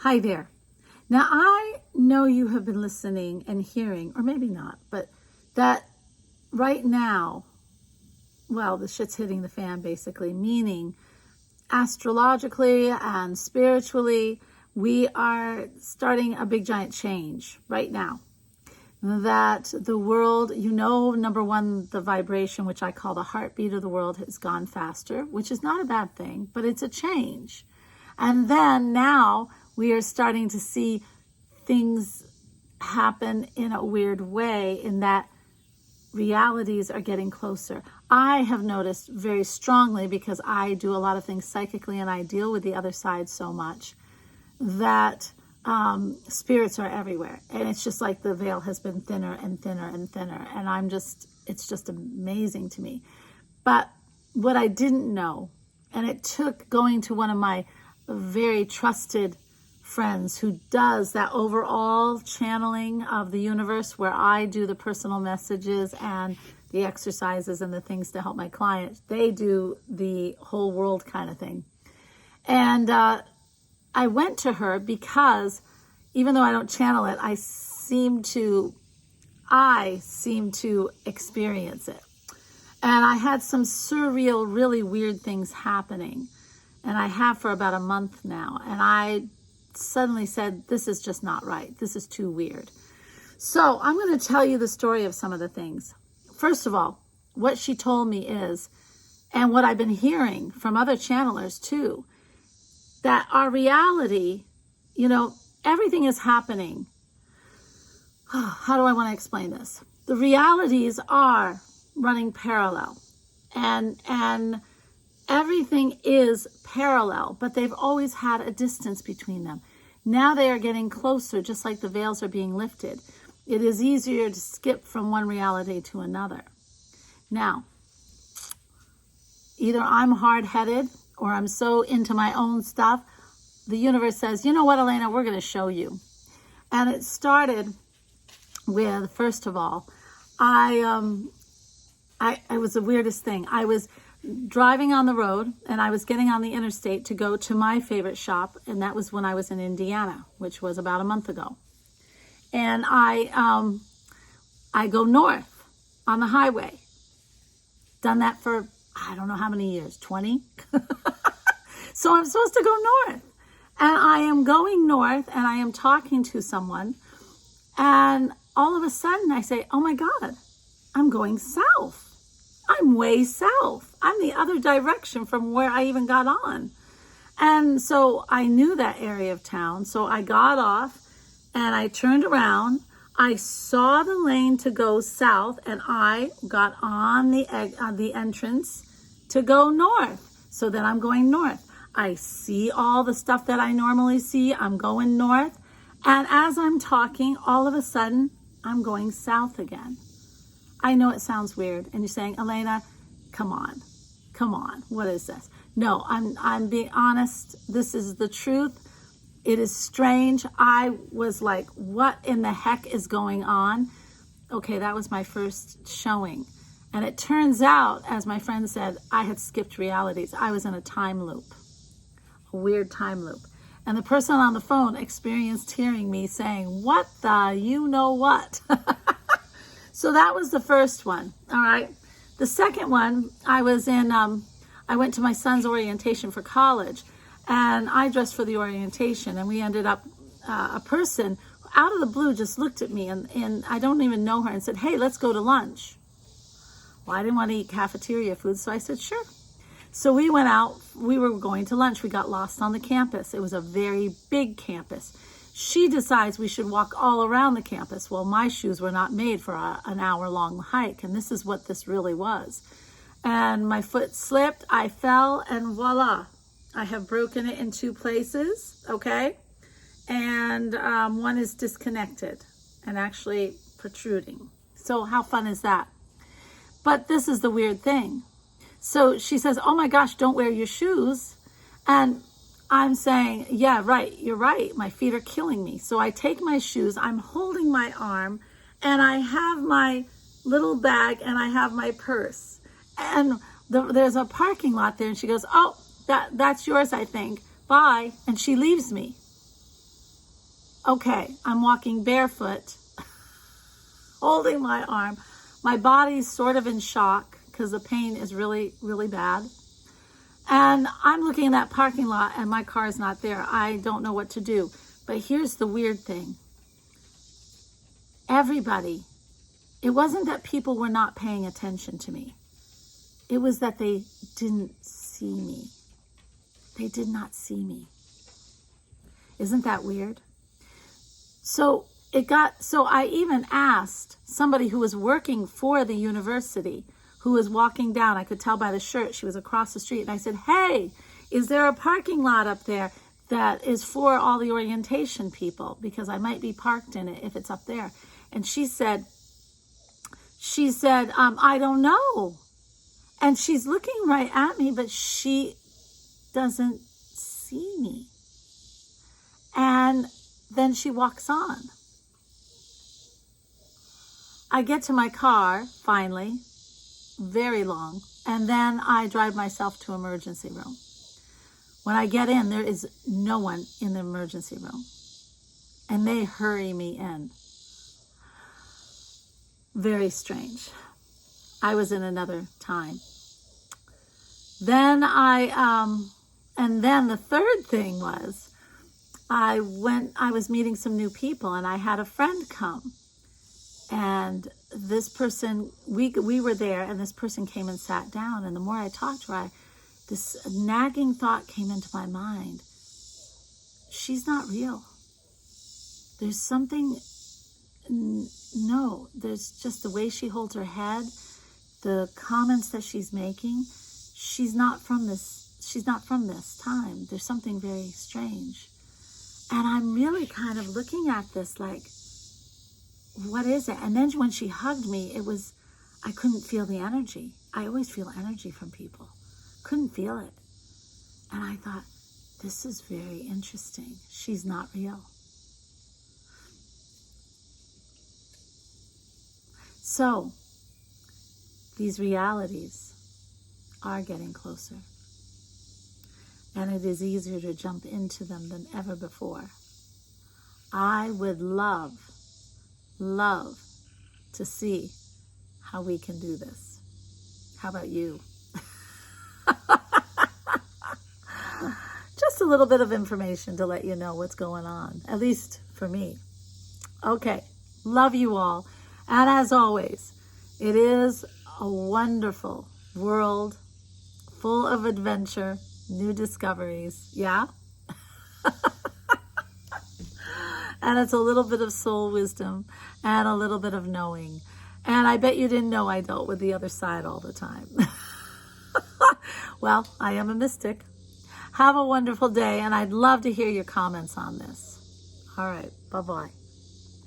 Hi there. Now, I know you have been listening and hearing, or maybe not, but that right now, well, the shit's hitting the fan basically, meaning astrologically and spiritually, we are starting a big giant change right now. That the world, number one, the vibration, which I call the heartbeat of the world, has gone faster, which is not a bad thing, but it's a change. And then now we are starting to see things happen in a weird way, in that realities are getting closer. I have noticed very strongly, because I do a lot of things psychically and I deal with the other side so much, that spirits are everywhere. And it's just like the veil has been thinner and thinner and thinner. And it's just amazing to me. But what I didn't know, and it took going to one of my very trusted friends who does that overall channeling of the universe, where I do the personal messages and the exercises and the things to help my clients. They do the whole world kind of thing. And I went to her because even though I don't channel it, I seem to experience it. And I had some surreal, really weird things happening. And I have for about a month now. And I suddenly said, this is just not right. This is too weird. So I'm going to tell you the story of some of the things. First of all, what she told me is, and what I've been hearing from other channelers too, that our reality, everything is happening. How do I want to explain this? The realities are running parallel. And everything is parallel, but they've always had a distance between them. Now they are getting closer, just like the veils are being lifted. It is easier to skip from one reality to another. Now, either I'm hard-headed or I'm so into my own stuff. The universe says, you know what, Elena, we're going to show you. And it started with, first of all, it was the weirdest thing. I was driving on the road and I was getting on the interstate to go to my favorite shop, and that was when I was in Indiana, which was about a month ago. And I go north on the highway. Done that for I don't know how many years, 20? So I'm supposed to go north. And I am going north and I am talking to someone, and all of a sudden I say, oh my God, I'm going south. I'm way south. I'm the other direction from where I even got on. And so I knew that area of town. So I got off and I turned around. I saw the lane to go south and I got on the entrance to go north. So then I'm going north. I see all the stuff that I normally see. I'm going north. And as I'm talking, all of a sudden, I'm going south again. I know it sounds weird, and you're saying, Elena, come on, what is this? No, I'm being honest. This is the truth. It is strange. I was like, what in the heck is going on? Okay, that was my first showing. And it turns out, as my friend said, I had skipped realities. I was in a time loop, a weird time loop. And the person on the phone experienced hearing me saying, what the you know what? So that was the first one. All right. The second one, I went to my son's orientation for college, and I dressed for the orientation, and we ended up, a person out of the blue just looked at me, and I don't even know her, and said, hey, let's go to lunch. Well, I didn't want to eat cafeteria food, so I said, sure. So we went out, we were going to lunch. We got lost on the campus. It was a very big campus. She decides we should walk all around the campus. Well, my shoes were not made for an hour-long hike, and this is what this really was. And my foot slipped, I fell, and voila. I have broken it in 2 places, okay? And one is disconnected and actually protruding. So how fun is that? But this is the weird thing. So she says, oh my gosh, don't wear your shoes. And I'm saying, yeah, right, you're right. My feet are killing me. So I take my shoes, I'm holding my arm, and I have my little bag and I have my purse. And there's a parking lot there, and she goes, oh, that's yours, I think. Bye. And she leaves me. Okay, I'm walking barefoot, holding my arm. My body's sort of in shock because the pain is really, really bad. And I'm looking in that parking lot and my car is not there. I don't know what to do. But here's the weird thing. Everybody, it wasn't that people were not paying attention to me. It was that they didn't see me. They did not see me. Isn't that weird? So I even asked somebody who was working for the university, who was walking down. I could tell by the shirt, she was across the street. And I said, hey, is there a parking lot up there that is for all the orientation people? Because I might be parked in it if it's up there. And she said, I don't know. And she's looking right at me, but she doesn't see me. And then she walks on. I get to my car, finally, very long, and then I drive myself to emergency room. When I get in, there is no one in the emergency room. And they hurry me in. Very strange. I was in another time. Then and then the third thing was, I was meeting some new people and I had a friend come. And this person, we were there and this person came and sat down. And the more I talked to her, this nagging thought came into my mind. She's not real. There's something, no, there's just the way she holds her head, the comments that she's making. She's not from this time. There's something very strange. And I'm really kind of looking at this like, what is it? And then when she hugged me, I couldn't feel the energy. I always feel energy from people. Couldn't feel it. And I thought, this is very interesting. She's not real. So, these realities are getting closer. And it is easier to jump into them than ever before. I would love to see how we can do this. How about you? Just a little bit of information to let you know what's going on, at least for me. Okay, love you all. And as always, it is a wonderful world full of adventure, new discoveries, yeah? And it's a little bit of soul wisdom and a little bit of knowing. And I bet you didn't know I dealt with the other side all the time. Well, I am a mystic. Have a wonderful day, and I'd love to hear your comments on this. All right, bye-bye.